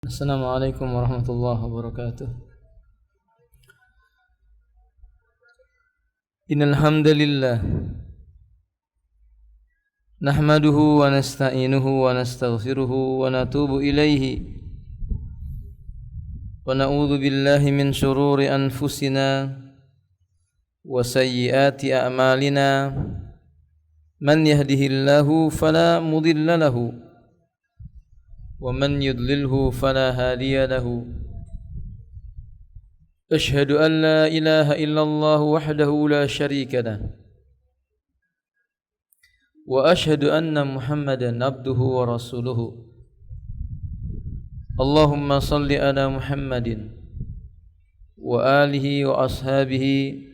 Assalamualaikum warahmatullahi wabarakatuh. Innal hamdalillah nahmaduhu wa nasta'inuhu wa nastaghfiruhu wa natubu ilaihi wa na'udzu billahi min shururi anfusina wa sayyiati a'malina. Man yahdihillahu fala mudilla lahu wa man yudlilhu fala hadiya lahu. Asyhadu an la ilaha illallah wahdahu la syarika lah wa asyhadu anna Muhammadan abduhu wa rasuluhu. Allahumma salli ala Muhammadin wa alihi wa ashabihi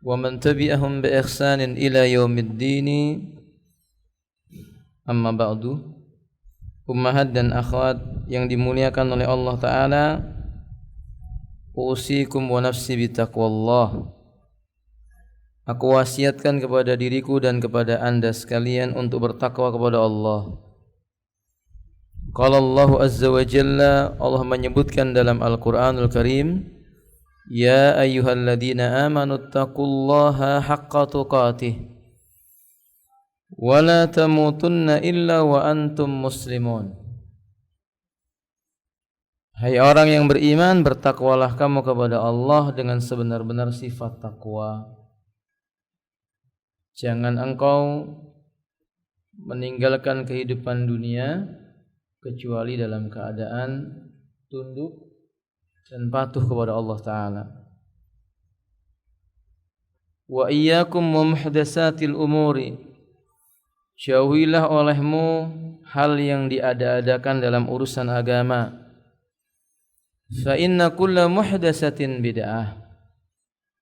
wa man tabi'ahum bi ihsanin ila yaumiddin. Amma ba'du. Ummahat dan akhwat yang dimuliakan oleh Allah Ta'ala, usikum wa nafsi bitaqwallah. Aku wasiatkan kepada diriku dan kepada anda sekalian untuk bertakwa kepada Allah. Qala Allah Azza wa Jalla, Allah menyebutkan dalam Al-Quranul Karim, Ya ayyuhalladzina amanu taqullaha haqqa tuqatih wa la tamutunna illa wa antum muslimun. Hai orang yang beriman, bertakwalah kamu kepada Allah dengan sebenar-benar sifat takwa. Jangan engkau meninggalkan kehidupan dunia kecuali dalam keadaan tunduk dan patuh kepada Allah Ta'ala. Wa iyyakum wa muhdatsatil umuri. Jauhilah olehmu hal yang diada-adakan dalam urusan agama. Fa inna kulla muhdatsatin bid'ah.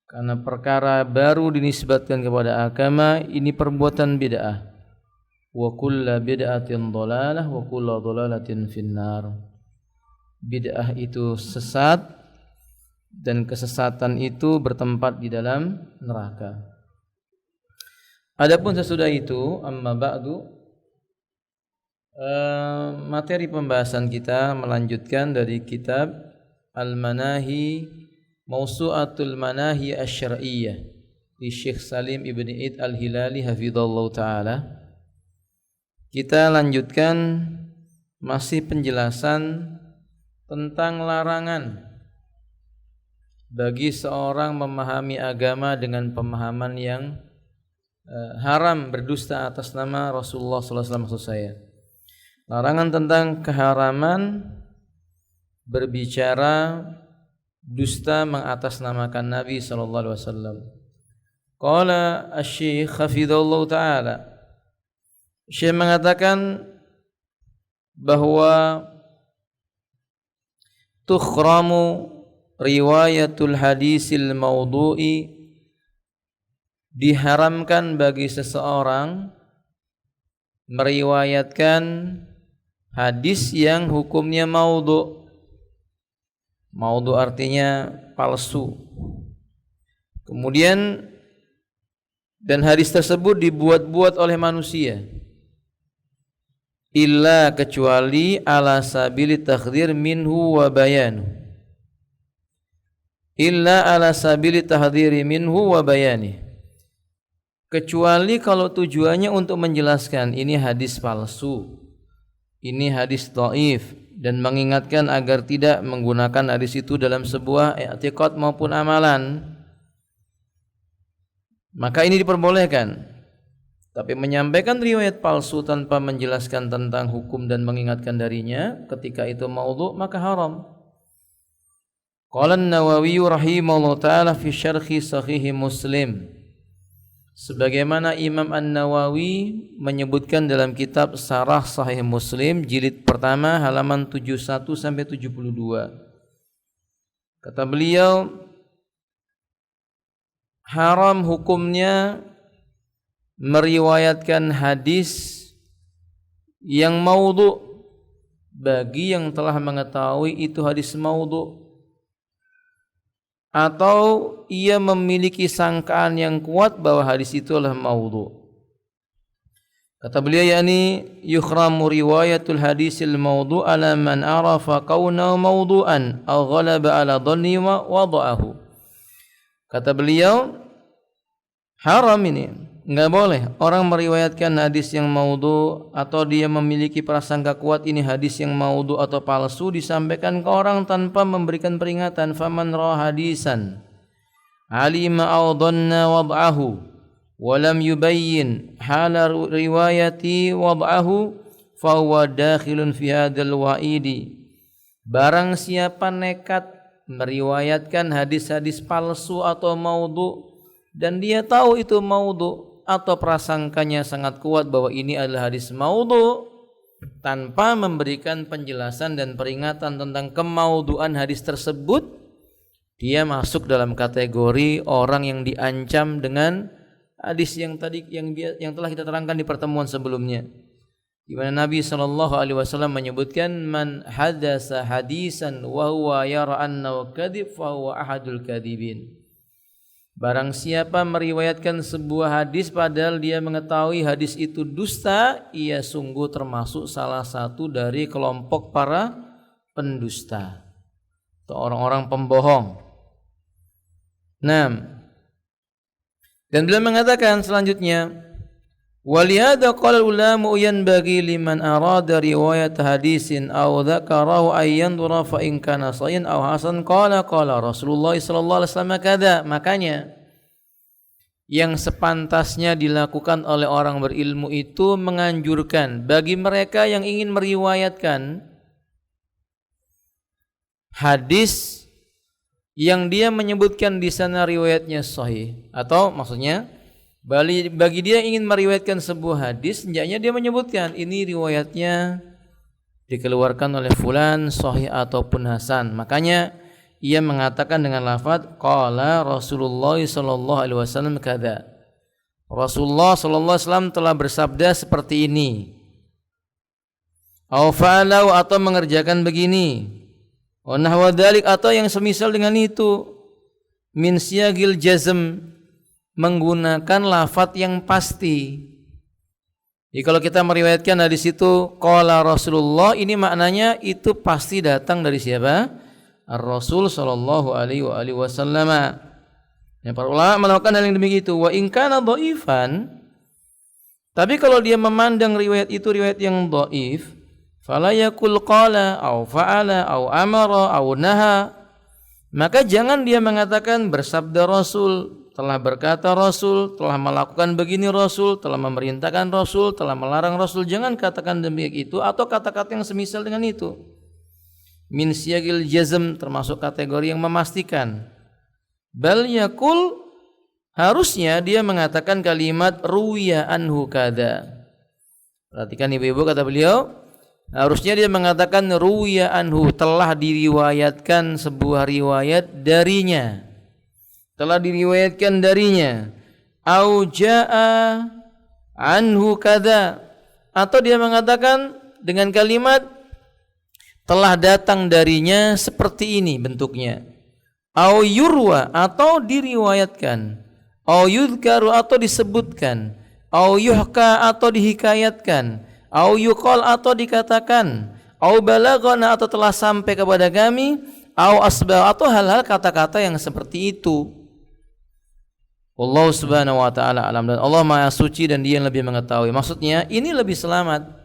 Karena perkara baru dinisbatkan kepada agama ini perbuatan bid'ah. Wa kulla bid'atin dhalalah wa kulla dhalalatin finnar. Bid'ah itu sesat dan kesesatan itu bertempat di dalam neraka. Adapun sesudah itu, amma ba'du, materi pembahasan kita melanjutkan dari kitab Al-Manahi, Mawsu'atul Manahi Asy-Syar'iyyah di Syekh Salim Ibn Id Al-Hilali hafizallahu ta'ala. Kita lanjutkan masih penjelasan tentang larangan bagi seorang memahami agama dengan pemahaman yang haram, berdusta atas nama Rasulullah SAW. Maksud saya larangan tentang keharaman berbicara dusta mengatasnamakan Nabi SAW. Qala asy-syekh hafizallahu ta'ala, Syekh mengatakan bahwa tukhramu riwayatul hadisil mawdu'i, diharamkan bagi seseorang meriwayatkan hadis yang hukumnya maudhu'. Maudhu' artinya palsu. Kemudian dan hadis tersebut dibuat-buat oleh manusia. Illa, kecuali ala sabili takhdir minhu wa bayanu. Illa ala sabili tahdhiri minhu wa bayani. Kecuali kalau tujuannya untuk menjelaskan ini hadis palsu, ini hadis dhaif, dan mengingatkan agar tidak menggunakan hadis itu dalam sebuah i'tiqad maupun amalan, maka ini diperbolehkan. Tapi menyampaikan riwayat palsu tanpa menjelaskan tentang hukum dan mengingatkan darinya, ketika itu maudhu', maka haram. Qala an-Nawawi rahimahullah ta'ala fi syarhi sahih Muslim, sebagaimana Imam An-Nawawi menyebutkan dalam kitab Syarah Sahih Muslim jilid pertama halaman 71 sampai 72. Kata beliau, haram hukumnya meriwayatkan hadis yang maudhu' bagi yang telah mengetahui itu hadis maudhu', atau ia memiliki sangkaan yang kuat bahwa hadis itu adalah maudhu'. Kata beliau, yakni yukhramu riwayatul hadisil mawdu' ala man arafa kaunahu mawdu'an aw ghalaba ala dhanni wa wada'ahu. Kata beliau, haram ini, enggak boleh orang meriwayatkan hadis yang mawdu' atau dia memiliki prasangka kuat ini hadis yang mawdu' atau palsu disampaikan ke orang tanpa memberikan peringatan. Faman ra'a hadisan alima aw dhanna wada'ahu walam yubayyin hala riwayati wad'ahu fahuwa dakhilun fi hadzal wa'idi. Barang siapa nekat meriwayatkan hadis-hadis palsu atau maudhu dan dia tahu itu maudhu atau prasangkanya sangat kuat bahwa ini adalah hadis maudhu tanpa memberikan penjelasan dan peringatan tentang kemaudhuan hadis tersebut, dia masuk dalam kategori orang yang diancam dengan hadis yang tadi yang telah kita terangkan di pertemuan sebelumnya, di mana Nabi SAW menyebutkan man hadasa hadisan wa huwa yara annahu kadhib fa huwa ahadul kadhibin. Barang siapa meriwayatkan sebuah hadis padahal dia mengetahui hadis itu dusta, ia sungguh termasuk salah satu dari kelompok para pendusta atau orang-orang pembohong. Dan beliau mengatakan selanjutnya, walihada qala ulama yanbaghi liman arada riwayat hadisin aw dzakarahu ay yanzura fa in kana sahihan aw hasan qala Rasulullah sallallahu alaihi wasallam kada. Makanya yang sepantasnya dilakukan oleh orang berilmu itu menganjurkan bagi mereka yang ingin meriwayatkan hadis yang dia menyebutkan di sana riwayatnya sahih, atau maksudnya bagi dia ingin meriwayatkan sebuah hadis, hendaknya dia menyebutkan ini riwayatnya dikeluarkan oleh fulan sahih ataupun hasan. Makanya ia mengatakan dengan lafaz qala Rasulullah sallallahu alaihi wasallam kada. Rasulullah sallallahu alaihi wasallam telah bersabda seperti ini. Au fa'alau, atau mengerjakan begini. Nahwa dzalik, atau yang semisal dengan itu. Min siyagil jazm, menggunakan lafaz yang pasti. Jadi kalau kita meriwayatkan hadis itu qala Rasulullah, ini maknanya itu pasti datang dari siapa? Ar-Rasul sallallahu alaihi wasallam. Para ulama melakukan hal yang demikian. Wa in kana dhaifan, tapi kalau dia memandang riwayat itu riwayat yang dhaif, fala yakul qala au fa'ala au amara au naha, maka jangan dia mengatakan bersabda Rasul, telah berkata Rasul, telah melakukan begini Rasul, telah memerintahkan Rasul, telah melarang Rasul. Jangan katakan demikian itu atau kata-kata yang semisal dengan itu. Min siyagil jazm, termasuk kategori yang memastikan. Bal yakul, harusnya dia mengatakan kalimat ruwiya anhu kada. Perhatikan ibu-ibu, kata beliau, harusnya dia mengatakan ruwiya anhu, telah diriwayatkan sebuah riwayat darinya, telah diriwayatkan darinya. Au jaa anhu kada, atau dia mengatakan dengan kalimat telah datang darinya seperti ini bentuknya. Au yurwa, atau diriwayatkan. Au yudhkaru, atau disebutkan. Au yuhka, atau dihikayatkan. Au yuqal, atau dikatakan. Au balagana, atau telah sampai kepada kami. Au asbah, atau hal-hal kata-kata yang seperti itu. Allah subhanahu wa ta'ala alam, dan Allah maha suci dan dia yang lebih mengetahui. Maksudnya ini lebih selamat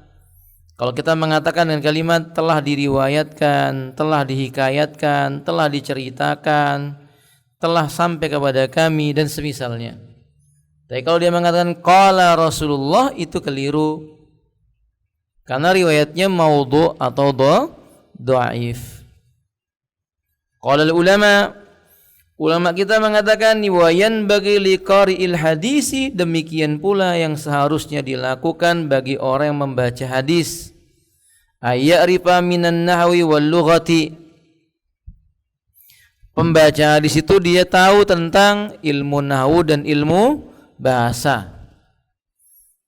kalau kita mengatakan dengan kalimat telah diriwayatkan, telah dihikayatkan, telah diceritakan, telah sampai kepada kami dan semisalnya. Tapi kalau dia mengatakan qala Rasulullah, itu keliru, karena riwayatnya maudhu atau dhaif. Qala ulama kita mengatakan wayan bagi liqari'il hadisi, demikian pula yang seharusnya dilakukan bagi orang yang membaca hadis. Ayya'rifa minan nahwi wal lughati, pembaca hadis itu dia tahu tentang ilmu nahwu dan ilmu bahasa.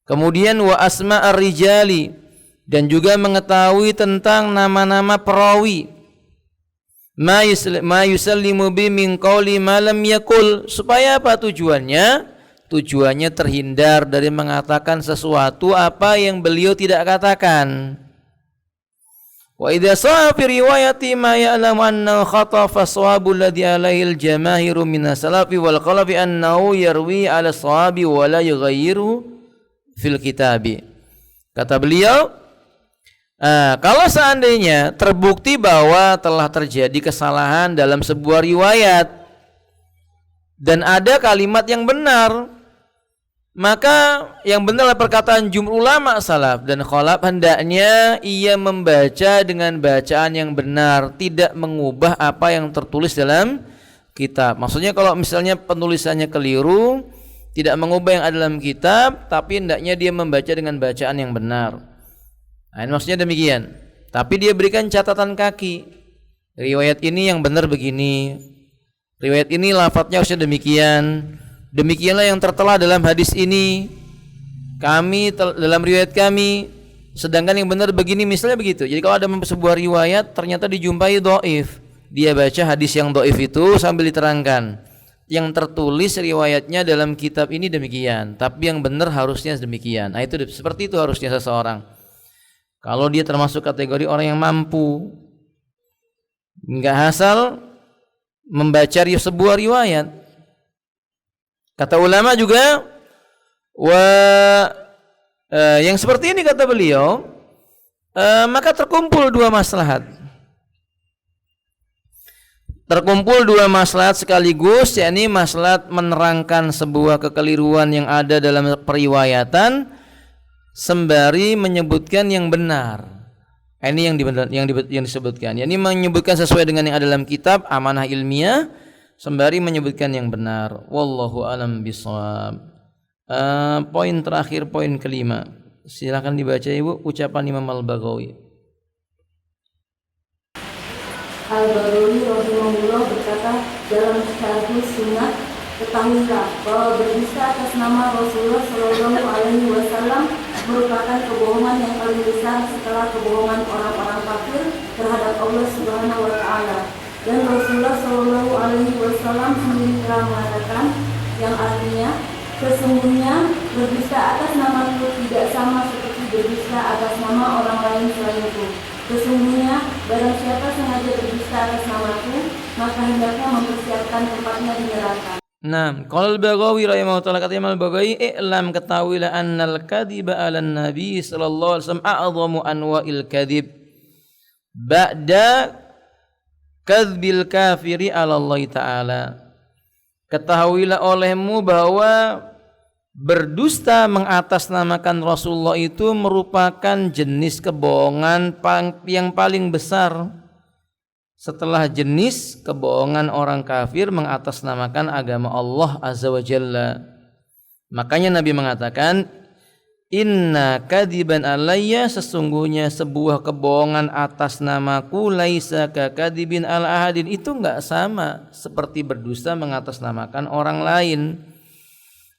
Kemudian wa asma'ar rijali, dan juga mengetahui tentang nama-nama perawi. Ma yusallimu bi min qawli ma lam yakul, supaya apa tujuannya? tujuannya terhindar dari mengatakan sesuatu apa yang beliau tidak katakan. Wa idza sa'a fi riwayati ma ya'lamu annahu khata fa shawabul ladzi alaihi al-jamaahiru min as-salafi wal khalafi annahu yarwi 'ala shawabi wa la yughayyiru fil kitabi. Kata beliau, kalau seandainya terbukti bahwa telah terjadi kesalahan dalam sebuah riwayat dan ada kalimat yang benar, maka yang benar adalah perkataan jumhur ulama salaf dan khalaf, hendaknya ia membaca dengan bacaan yang benar, tidak mengubah apa yang tertulis dalam kitab. Maksudnya kalau misalnya penulisannya keliru, tidak mengubah yang ada dalam kitab, tapi hendaknya dia membaca dengan bacaan yang benar. Nah, ini maksudnya demikian. Tapi dia berikan catatan kaki. Riwayat ini yang benar begini. Riwayat ini lafadznya harusnya demikian. Demikianlah yang tertera dalam hadis ini. Kami dalam riwayat kami, sedangkan yang benar begini, misalnya begitu. Jadi kalau ada sebuah riwayat ternyata dijumpai dhaif, dia baca hadis yang dhaif itu sambil diterangkan. Yang tertulis riwayatnya dalam kitab ini demikian, tapi yang benar harusnya demikian. Nah, itu seperti itu harusnya seseorang. Kalau dia termasuk kategori orang yang mampu, enggak asal membaca sebuah riwayat. Kata ulama juga, yang seperti ini kata beliau, maka terkumpul dua maslahat. Terkumpul dua maslahat sekaligus, yakni maslahat menerangkan sebuah kekeliruan yang ada dalam periwayatan sembari menyebutkan yang benar. Ini yang disebutkan, yakni menyebutkan sesuai dengan yang ada dalam kitab, amanah ilmiah, sembari menyebutkan yang benar. Wallahu alam bishawab. Poin terakhir, poin kelima. Silakan dibaca Ibu ucapan Imam Al-Baghawi. Al-Baghawi rahimahullah berkata dalam Syarh Sunnah, ketahuilah bahwa berdusta atas nama Rasulullah Shallallahu Alaihi Wasallam merupakan kebohongan yang paling besar setelah kebohongan orang-orang kafir terhadap Allah Subhanahu Wa Taala. Dan Rasulullah Shallallahu Alaihi Wasallam sendiri telah mengatakan, yang artinya sesungguhnya berdusta atas namaku tidak sama seperti berdusta atas nama orang lain selainku. Sesungguhnya barang siapa sengaja berdusta atas namaku, maka hendaknya mempersiapkan tempatnya di neraka. Nah, qala al-Baghawi rahimahullah ta'ala, kata Imam Al-Baghawi, i'lam, ketahuilah annal kadhiba 'alan nabi sallallahu alaihi wasallam a'dhamu anwa'il kadhib ba'da kadzbil kafiri 'ala Allah Ta'ala. Ketahuilah olehmu bahwa berdusta mengatasnamakan Rasulullah itu merupakan jenis kebohongan yang paling besar setelah jenis kebohongan orang kafir mengatasnamakan agama Allah Azza wa Jalla. Makanya Nabi mengatakan, inna kadiban alayya, sesungguhnya sebuah kebohongan atas namaku, laisa ka kadibin ala ahadin, itu enggak sama seperti berdusta mengatasnamakan orang lain.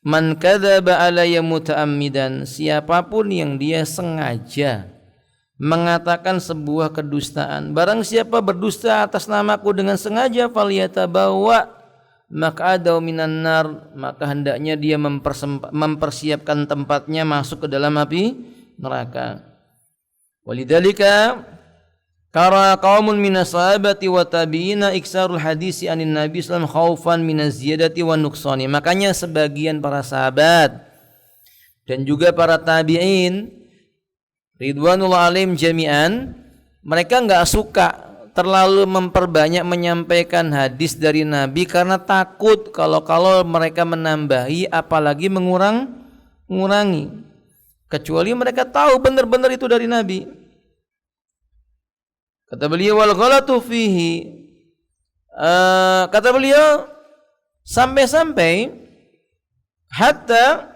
Man kadzaba alayya muta'ammidan, siapapun yang dia sengaja mengatakan sebuah kedustaan, barang siapa berdusta atas namaku dengan sengaja, falyatabawa maq'adahu minan nar, maka hendaknya dia mempersiapkan tempatnya masuk ke dalam api neraka. Walidzalika kara qaumun minas sahabati wa tabi'ina iksarul hadisi anin nabi sallallahu alaihi wasallam khaufan minaz ziyadati wan nuqsani. Makanya sebagian para sahabat dan juga para tabi'in ridwanullah alaihim jami'an, mereka enggak suka terlalu memperbanyak menyampaikan hadis dari Nabi karena takut kalau mereka menambahi apalagi mengurangi, kecuali mereka tahu benar-benar itu dari Nabi. Kata beliau, wal ghalatu fihi, kata beliau sampai-sampai hatta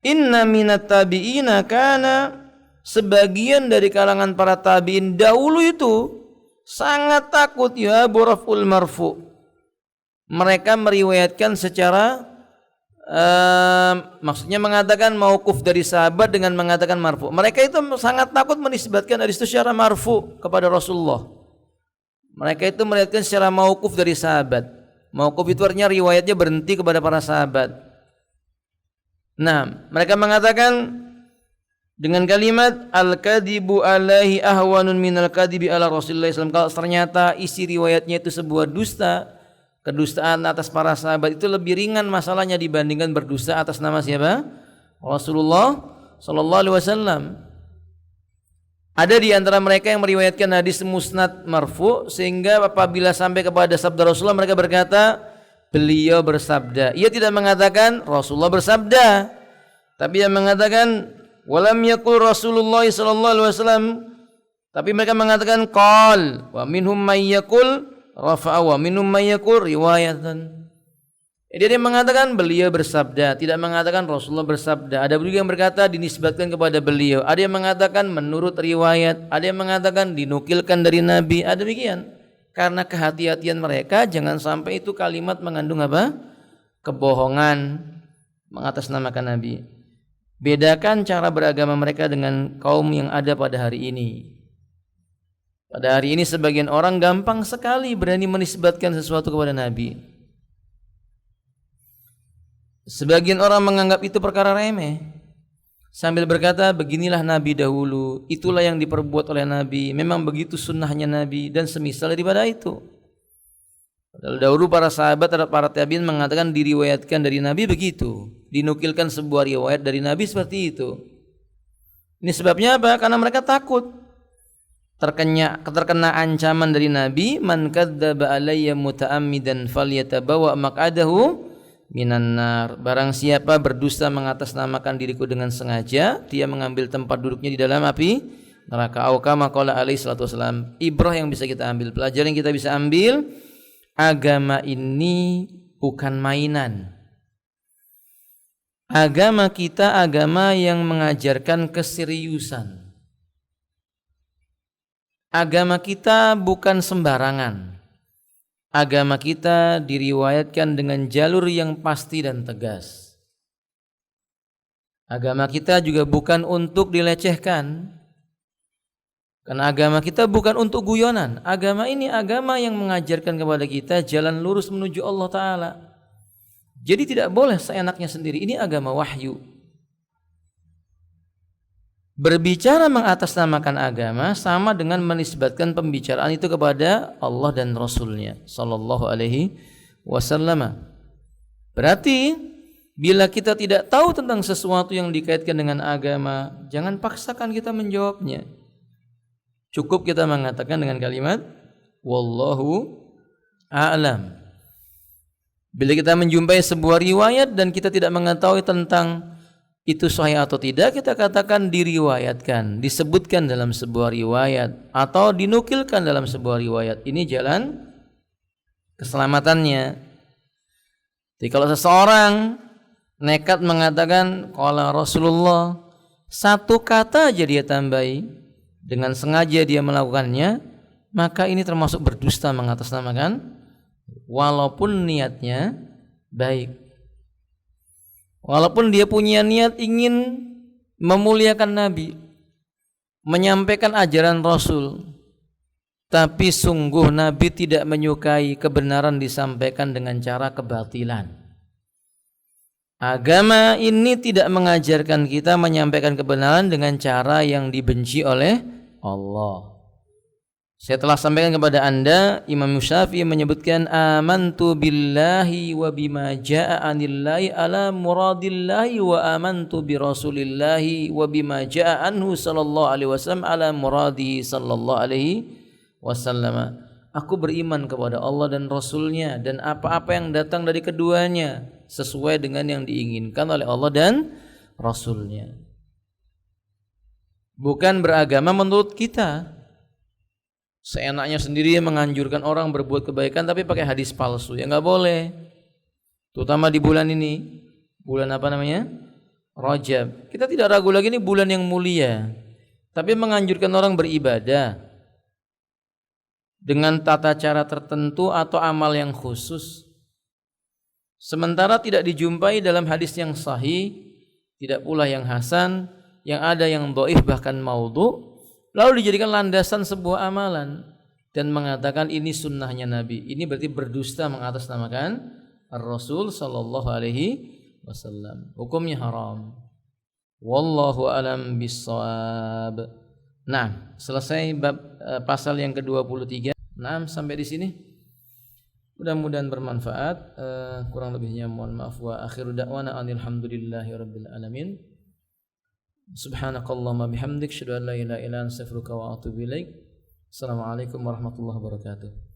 inna minat tabi'ina kana, sebagian dari kalangan para tabi'in dahulu itu sangat takut ya buraful marfu. Mereka meriwayatkan secara maksudnya mengatakan mauquf dari sahabat dengan mengatakan marfu. Mereka itu sangat takut menisbatkan hadis itu secara marfu kepada Rasulullah. Mereka itu meriwayatkan secara mauquf dari sahabat. Mauquf itu artinya riwayatnya berhenti kepada para sahabat. Nah, mereka mengatakan dengan kalimat al-kadibu alaihi ahwanun minal kadibi ala Rasulullah SAW. Kalau ternyata isi riwayatnya itu sebuah dusta, kedustaan atas para sahabat, itu lebih ringan masalahnya dibandingkan berdusta atas nama siapa? Rasulullah sallallahu alaihi wasallam. Ada di antara mereka yang meriwayatkan hadis musnad marfu, sehingga apabila sampai kepada sabda Rasulullah mereka berkata beliau bersabda. Ia tidak mengatakan Rasulullah bersabda, tapi ia mengatakan walam yaqul Rasulullah sallallahu alaihi wasallam, tapi mereka mengatakan qal wa minhum may yaqul rafa'a wa minhum may yaqul riwayatan. Jadi dia mengatakan beliau bersabda, tidak mengatakan Rasulullah bersabda. Ada juga yang berkata dinisbatkan kepada beliau, ada yang mengatakan menurut riwayat, ada yang mengatakan dinukilkan dari Nabi. Ada demikian. Karena kehati-hatian mereka jangan sampai itu kalimat mengandung apa? Kebohongan, mengatasnamakan Nabi. Bedakan cara beragama mereka dengan kaum yang ada pada hari ini. Pada hari ini sebagian orang gampang sekali berani menisbatkan sesuatu kepada Nabi. Sebagian orang menganggap itu perkara remeh, sambil berkata beginilah Nabi dahulu, itulah yang diperbuat oleh Nabi, memang begitu sunnahnya Nabi, dan semisal daripada itu. Padahal dahulu para sahabat atau para tabi'in mengatakan diriwayatkan dari Nabi begitu, dinukilkan sebuah riwayat dari Nabi seperti itu. Ini sebabnya apa? Karena mereka takut terkena ancaman dari Nabi, man kadzdzaba alayya muta'ammidan falyatabawa maq'adahu minan nar. Barang siapa berdusta mengatasnamakan diriku dengan sengaja, dia mengambil tempat duduknya di dalam api neraka. Au kama qala alaihi salatu wasalam. Ibrah yang bisa kita ambil, pelajaran yang kita bisa ambil, agama ini bukan mainan. Agama kita agama yang mengajarkan keseriusan. Agama kita bukan sembarangan. Agama kita diriwayatkan dengan jalur yang pasti dan tegas. Agama kita juga bukan untuk dilecehkan. Karena agama kita bukan untuk guyonan. Agama ini agama yang mengajarkan kepada kita jalan lurus menuju Allah Ta'ala. Jadi tidak boleh seenaknya sendiri. Ini agama wahyu. Berbicara mengatasnamakan agama sama dengan menisbatkan pembicaraan itu kepada Allah dan Rasulnya sallallahu alaihi wasallam. Berarti bila kita tidak tahu tentang sesuatu yang dikaitkan dengan agama, jangan paksakan kita menjawabnya. Cukup kita mengatakan dengan kalimat wallahu a'lam. Bila kita menjumpai sebuah riwayat dan kita tidak mengetahui tentang itu sahih atau tidak, kita katakan diriwayatkan, disebutkan dalam sebuah riwayat atau dinukilkan dalam sebuah riwayat. Ini jalan keselamatannya. Jadi kalau seseorang nekat mengatakan qala Rasulullah, satu kata aja dia tambahi, dengan sengaja dia melakukannya, maka ini termasuk berdusta mengatasnamakan walaupun niatnya baik. Walaupun dia punya niat ingin memuliakan Nabi, menyampaikan ajaran Rasul, tapi sungguh Nabi tidak menyukai kebenaran disampaikan dengan cara kebatilan. Agama ini tidak mengajarkan kita menyampaikan kebenaran dengan cara yang dibenci oleh Allah. Saya telah sampaikan kepada Anda, Imam Syafi'i menyebutkan amantu billahi wa bima jaa'a anillahi ala muradillahi wa amantu bi rasulillahi wa bima jaa'a anhu sallallahu alaihi wasallam ala muradihi sallallahu alaihi wasallam. Aku beriman kepada Allah dan Rasulnya dan apa-apa yang datang dari keduanya sesuai dengan yang diinginkan oleh Allah dan Rasulnya. Bukan beragama menurut kita, seenaknya sendiri menganjurkan orang berbuat kebaikan tapi pakai hadis palsu. Ya nggak boleh. Terutama di bulan ini. Bulan apa namanya? Rajab. Kita tidak ragu lagi ini bulan yang mulia. Tapi menganjurkan orang beribadah dengan tata cara tertentu atau amal yang khusus. Sementara tidak dijumpai dalam hadis yang sahih, tidak pula yang hasan, yang ada yang dhaif bahkan maudhu, lalu dijadikan landasan sebuah amalan dan mengatakan ini sunnahnya Nabi. Ini berarti berdusta mengatasnamakan Rasul sallallahu alaihi wasallam. Hukumnya haram. Wallahu alam bissawab. Nah, selesai bab pasal yang ke-23. Nah, sampai di sini. Mudah-mudahan bermanfaat. Kurang lebihnya mohon maaf. Wa akhiru da'wana alhamdulillahi rabbil alamin. Subhanakallahumma bihamdik, asyhadu an la ilaha illa anta, astaghfiruka wa atubu ilaik. Assalamualaikum warahmatullahi wabarakatuh.